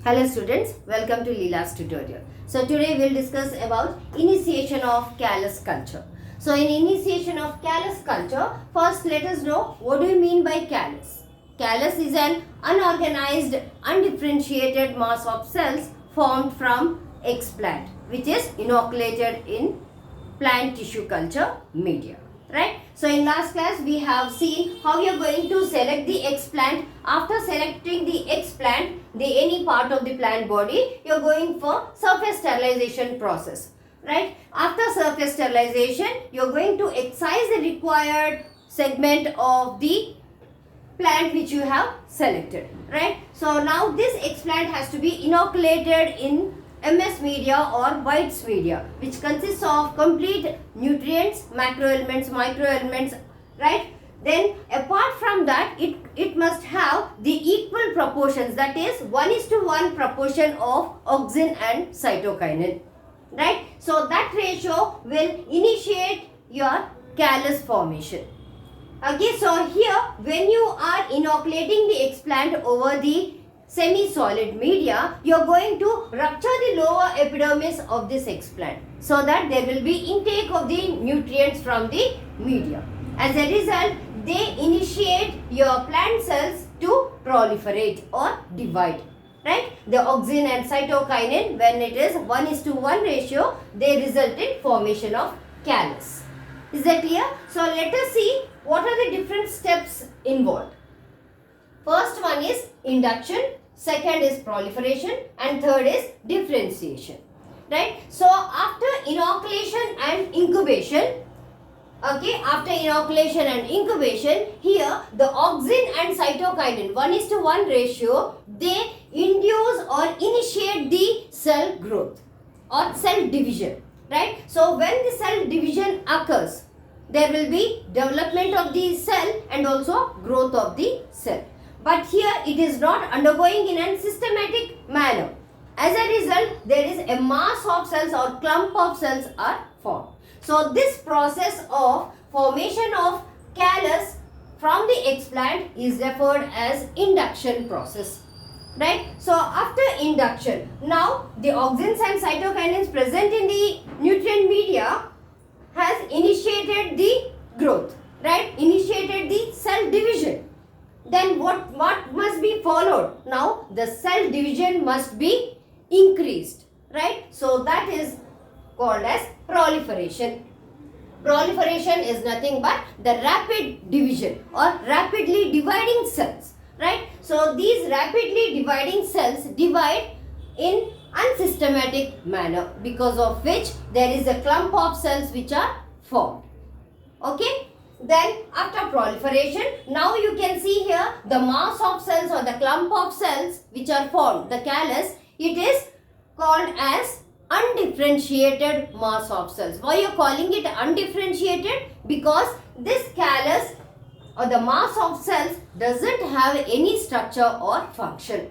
Hello students, welcome to LEELA'S tutorial. So today we will discuss about initiation of callus culture. So in initiation of callus culture, first let us know what do you mean by callus. Callus is an unorganized, undifferentiated mass of cells formed from explant, which is inoculated in plant tissue culture media. Right? So in last class we have seen how you are going to select the explant. After selecting the explant, any part of the plant body, you are going for surface sterilization process. Right? After surface sterilization, you are going to excise the required segment of the plant which you have selected. Right? So now this explant has to be inoculated in MS media or White's media, which consists of complete nutrients, macroelements, microelements, right? Then apart from that, it must have the equal proportions, that is 1:1 proportion of auxin and cytokinin, right? So that ratio will initiate your callus formation. Okay, so here when you are inoculating the explant over the semi-solid media, you are going to rupture the lower epidermis of this explant so that there will be intake of the nutrients from the media. As a result, they initiate your plant cells to proliferate or divide. Right? The auxin and cytokinin, when it is 1:1 ratio, they result in formation of callus. Is that clear? So let us see what are the different steps involved. First one is induction, second is proliferation, and third is differentiation. Right? So after inoculation and incubation, after inoculation and incubation, here the auxin and cytokinin 1:1 ratio, they induce or initiate the cell growth or cell division. Right? So when the cell division occurs, there will be development of the cell and also growth of the cell. But here it is not undergoing in a systematic manner. As a result, there is a mass of cells or clump of cells are formed. So this process of formation of callus from the explant is referred as induction process. Right? So after induction, now the auxins and cytokinins present in the nutrient media has initiated the growth. Right? Initiated the cell division. Then what must be followed? Now the cell division must be increased, right? So that is called as proliferation. Proliferation is nothing but the rapid division or rapidly dividing cells, right? So these rapidly dividing cells divide in unsystematic manner, because of which there is a clump of cells which are formed. Okay? Then after proliferation, now you can see here the mass of cells or the clump of cells which are formed, the callus, it is called as undifferentiated mass of cells. Why you are calling it undifferentiated? Because this callus or the mass of cells doesn't have any structure or function.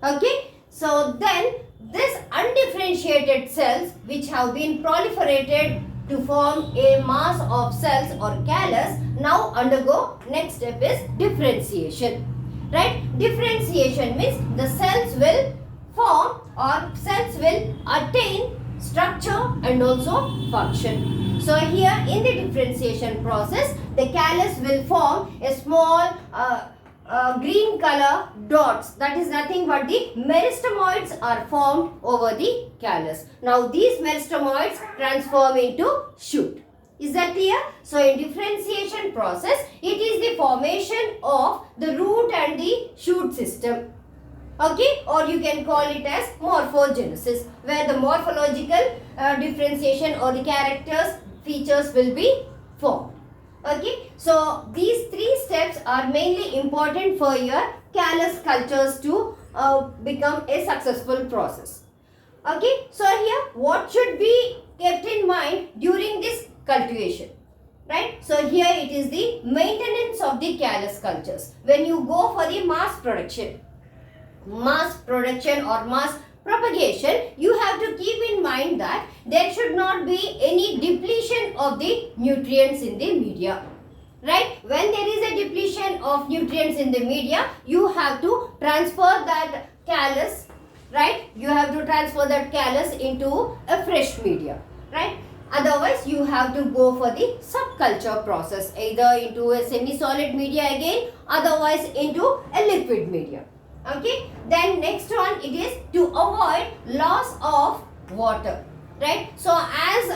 Okay? So then this undifferentiated cells which have been proliferated to form a mass of cells or callus now undergo, next step is differentiation. Right? Differentiation means the cells will form or cells will attain structure and also function. So here in the differentiation process, the callus will form a small green color dots, that is nothing but the meristemoids are formed over the callus. Now these meristemoids transform into shoot. Is that clear? So in differentiation process, it is the formation of the root and the shoot system. Okay, or you can call it as morphogenesis, where the morphological differentiation or the characters, features will be formed. Okay, so these three steps are mainly important for your callus cultures to become a successful process. Okay, so here what should be kept in mind during this cultivation? Right, so here it is the maintenance of the callus cultures. When you go for the mass production or mass propagation, you have to keep in mind that there should not be any depletion of the nutrients in the media. Right? When there is a depletion of nutrients in the media, you have to transfer that callus right? You have to transfer that callus into a fresh media, right? Otherwise, you have to go for the subculture process, either into a semi-solid media again, otherwise into a liquid media. Okay. Then next one, it is to avoid loss of water, right? So as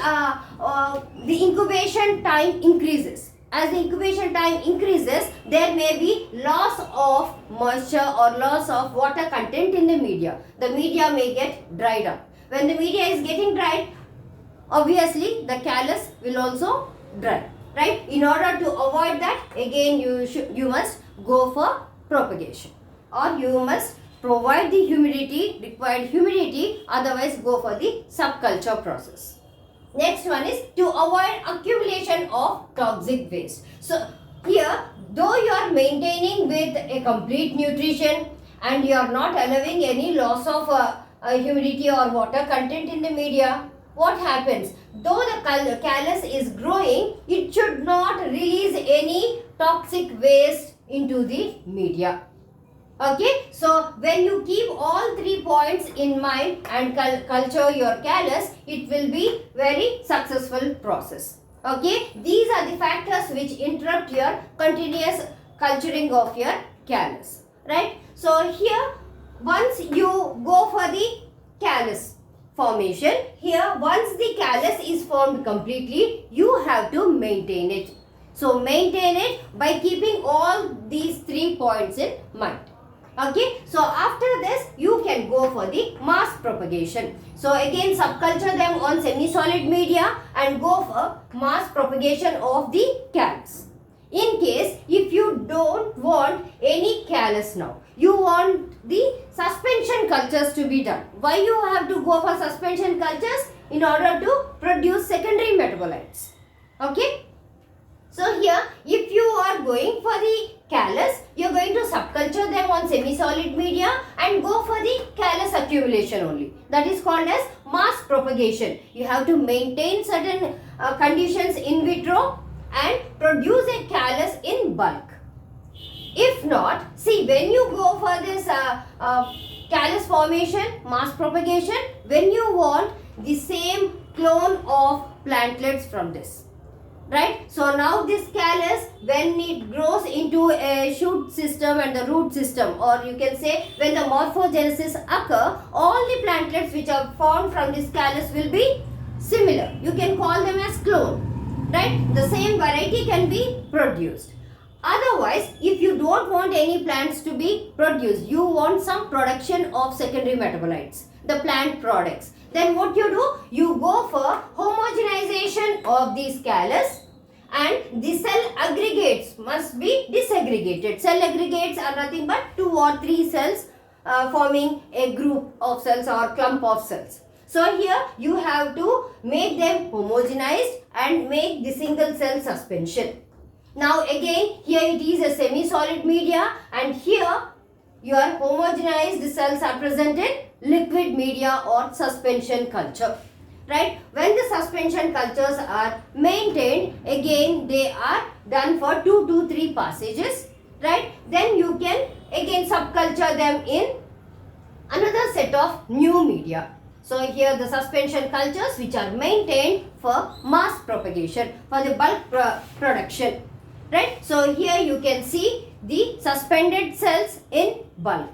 the incubation time increases, there may be loss of moisture or loss of water content in the media. The media may get dried up. When the media is getting dried, obviously the callus will also dry, right? In order to avoid that, again you must go for propagation, or you must provide the required humidity, otherwise go for the subculture process. Next one is to avoid accumulation of toxic waste. So here, though you are maintaining with a complete nutrition and you are not allowing any loss of humidity or water content in the media, what happens? Though the callus is growing, it should not release any toxic waste into the media. Okay, so when you keep all 3 points in mind and culture your callus, it will be very successful process. Okay, these are the factors which interrupt your continuous culturing of your callus, right? So here, once you go for the callus formation, here once the callus is formed completely, you have to maintain it. So maintain it by keeping all these 3 points in mind. Okay, so after this you can go for the mass propagation. So again subculture them on semi-solid media and go for mass propagation of the callus. In case if you don't want any callus now, you want the suspension cultures to be done. Why you have to go for suspension cultures? In order to produce secondary metabolites. Okay. So here, if you are going for the callus, you are going to subculture them on semi-solid media and go for the callus accumulation only. That is called as mass propagation. You have to maintain certain conditions in vitro and produce a callus in bulk. If not, see, when you go for this callus formation, mass propagation, when you want the same clone of plantlets from this. Right? So now this callus, when it grows into a shoot system and the root system, or you can say when the morphogenesis occur, all the plantlets which are formed from this callus will be similar. You can call them as clone. Right? The same variety can be produced. Otherwise, if you don't want any plants to be produced, you want some production of secondary metabolites, the plant products. Then what you do? You go for homogenization of these callus and the cell aggregates must be disaggregated. Cell aggregates are nothing but 2 or 3 cells forming a group of cells or clump of cells. So here you have to make them homogenized and make the single cell suspension. Now again, here it is a semi-solid media and here your homogenized cells are present in liquid media or suspension culture. Right? When the suspension cultures are maintained, again they are done for 2 to 3 passages. Right? Then you can again subculture them in another set of new media. So here the suspension cultures which are maintained for mass propagation, for the bulk production. Right? So here you can see the suspended cells in bulk.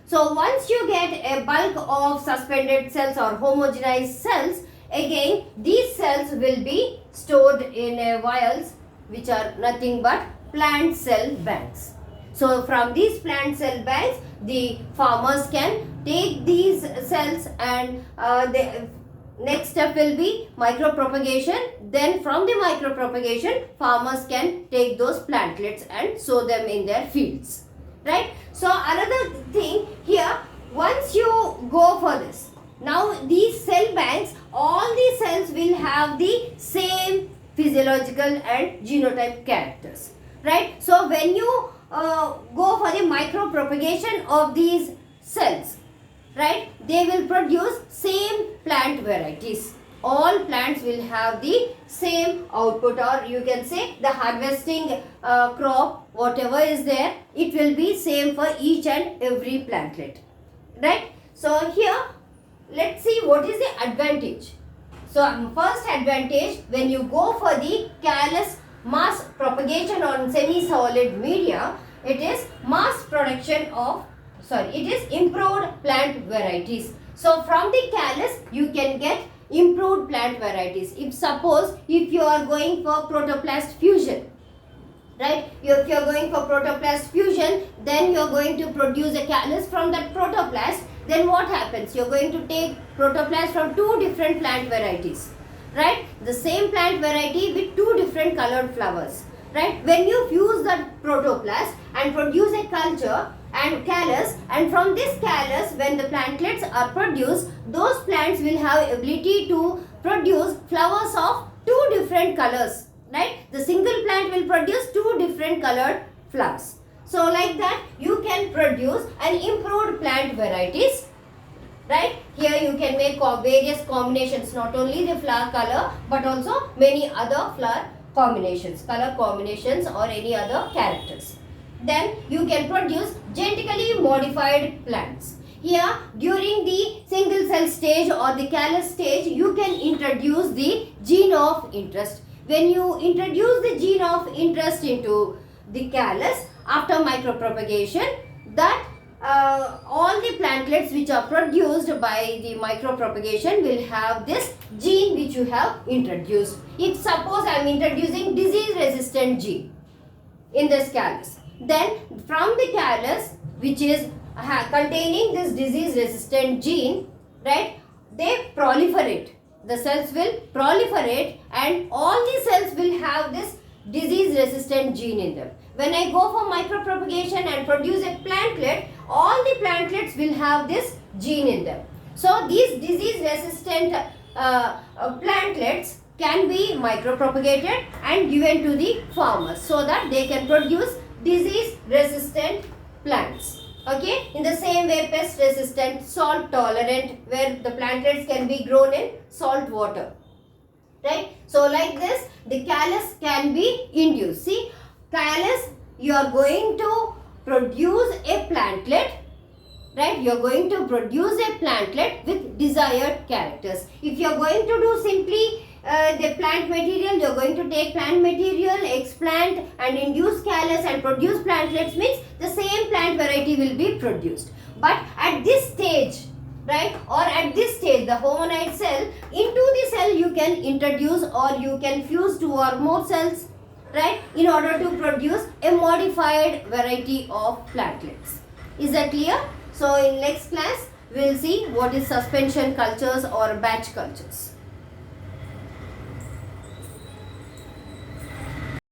So once you get a bulk of suspended cells or homogenized cells, again these cells will be stored in vials which are nothing but plant cell banks. So from these plant cell banks, the farmers can take these cells and the next step will be micropropagation. Then from the micropropagation, farmers can take those plantlets and sow them in their fields. Right? So another thing here, once you go for this, now these cell banks, all the cells will have the same physiological and genotype characters. Right? So when you go for the micropropagation of these cells, right, they will produce same plant varieties. All plants will have the same output, or you can say the harvesting crop, whatever is there, it will be same for each and every plantlet. Right? So here, let's see what is the advantage. So first advantage, when you go for the Callus mass propagation on semi-solid media, it is mass production of, it is improved plant varieties. So from the Callus, you can get improved plant varieties. If you are going for protoplast fusion, right? If you are going for protoplast fusion, then you are going to produce a Callus from that protoplast. Then what happens? You are going to take protoplast from two different plant varieties, right? The same plant variety with two different colored flowers, right? When you fuse that protoplast and produce a culture and Callus, and from this Callus, when the plantlets are produced, those plants will have ability to produce flowers of two different colors, right? The single plant will produce two different colored flowers. So like that, you can produce an improved plant varieties, right? Here you can make various combinations, not only the flower color, but also many other flower combinations, color combinations or any other characters. Then you can produce genetically modified plants. Here, during the single cell stage or the Callus stage, you can introduce the gene of interest. When you introduce the gene of interest into the Callus after micropropagation, that all the plantlets which are produced by the micropropagation will have this gene which you have introduced. If suppose I am introducing disease resistant gene in this Callus, then from the Callus which is containing this disease resistant gene, right, they proliferate. The cells will proliferate and all the cells will have this disease resistant gene in them. When I go for micropropagation and produce a plantlet, all the plantlets will have this gene in them. So these disease resistant plantlets can be micropropagated and given to the farmers so that they can produce disease resistant plants. Okay, in the same way, pest resistant, salt tolerant, where the plantlets can be grown in salt water, right? So like this, the Callus can be induced. See, Callus, you are going to produce a plantlet, right? You are going to produce a plantlet with desired characters. If you are going to do simply the plant material, you are going to take plant material, explant and induce Callus and produce plantlets, means the same plant variety will be produced. But at this stage, right, or at this stage, the homonoid cell, into the cell you can introduce or you can fuse two or more cells, right, in order to produce a modified variety of plantlets. Is that clear? So in next class, we will see what is suspension cultures or batch cultures.